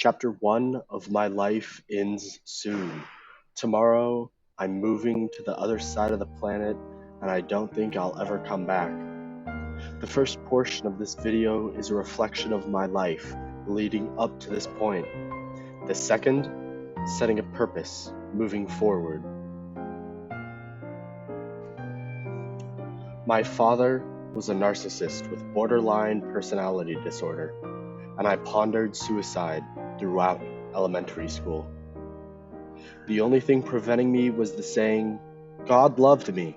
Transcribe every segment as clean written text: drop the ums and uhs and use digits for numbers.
Chapter 1 of my life ends soon. Tomorrow, I'm moving to the other side of the planet, and I don't think I'll ever come back. The first portion of this video is a reflection of my life leading up to this point. The second, setting a purpose, moving forward. My father was a narcissist with borderline personality disorder, and I pondered suicide throughout elementary school. The only thing preventing me was the saying, "God loved me."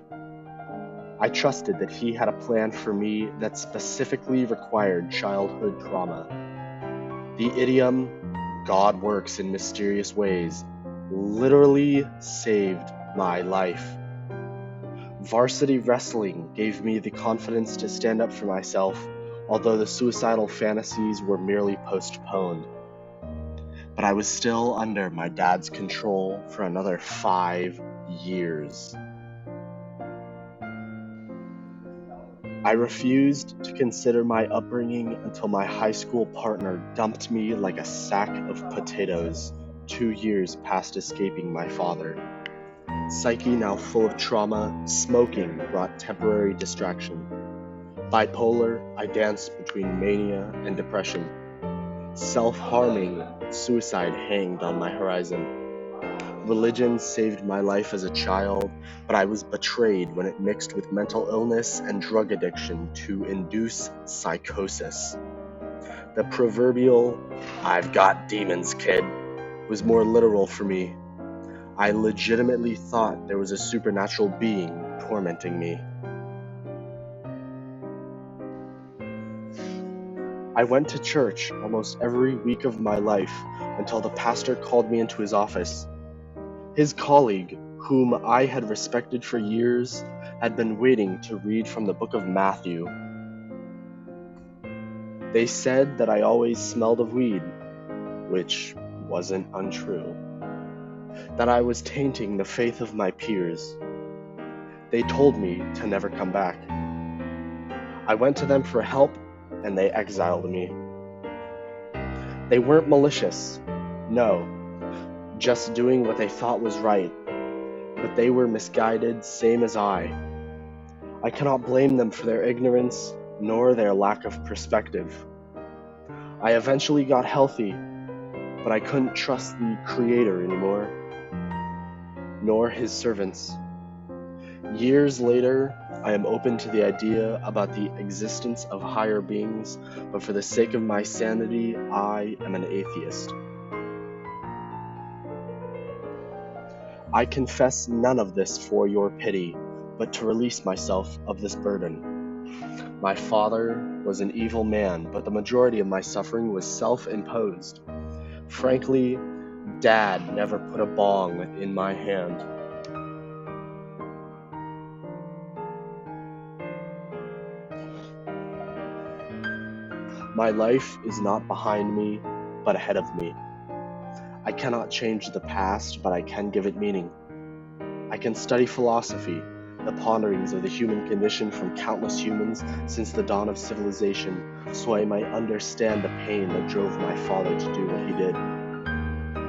I trusted that he had a plan for me that specifically required childhood trauma. The idiom, "God works in mysterious ways," literally saved my life. Varsity wrestling gave me the confidence to stand up for myself, although the suicidal fantasies were merely postponed. But I was still under my dad's control for another 5 years. I refused to consider my upbringing until my high school partner dumped me like a sack of potatoes 2 years past escaping my father. Psyche now full of trauma, smoking brought temporary distraction. Bipolar, I danced between mania and depression. Self-harming, suicide hanged on my horizon. Religion saved my life as a child, but I was betrayed when it mixed with mental illness and drug addiction to induce psychosis. The proverbial, "I've got demons, kid," was more literal for me. I legitimately thought there was a supernatural being tormenting me. I went to church almost every week of my life until the pastor called me into his office. His colleague, whom I had respected for years, had been waiting to read from the book of Matthew. They said that I always smelled of weed, which wasn't untrue. That I was tainting the faith of my peers. They told me to never come back. I went to them for help, and they exiled me. They weren't malicious, no, just doing what they thought was right, but they were misguided, same as I. I cannot blame them for their ignorance, nor their lack of perspective. I eventually got healthy, but I couldn't trust the Creator anymore, nor His servants. Years later, I am open to the idea about the existence of higher beings, but for the sake of my sanity, I am an atheist. I confess none of this for your pity, but to release myself of this burden. My father was an evil man, but the majority of my suffering was self-imposed. Frankly, Dad never put a bong in my hand. My life is not behind me, but ahead of me. I cannot change the past, but I can give it meaning. I can study philosophy, the ponderings of the human condition from countless humans since the dawn of civilization, so I might understand the pain that drove my father to do what he did.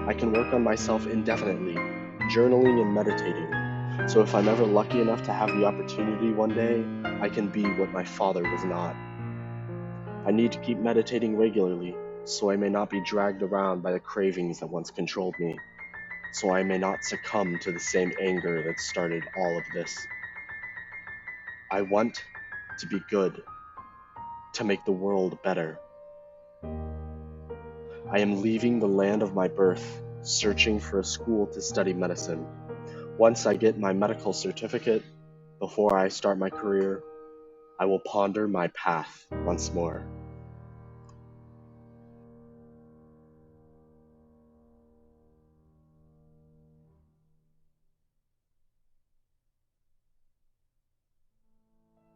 I can work on myself indefinitely, journaling and meditating, so if I'm ever lucky enough to have the opportunity one day, I can be what my father was not. I need to keep meditating regularly, so I may not be dragged around by the cravings that once controlled me, so I may not succumb to the same anger that started all of this. I want to be good, to make the world better. I am leaving the land of my birth, searching for a school to study medicine. Once I get my medical certificate, before I start my career, I will ponder my path once more.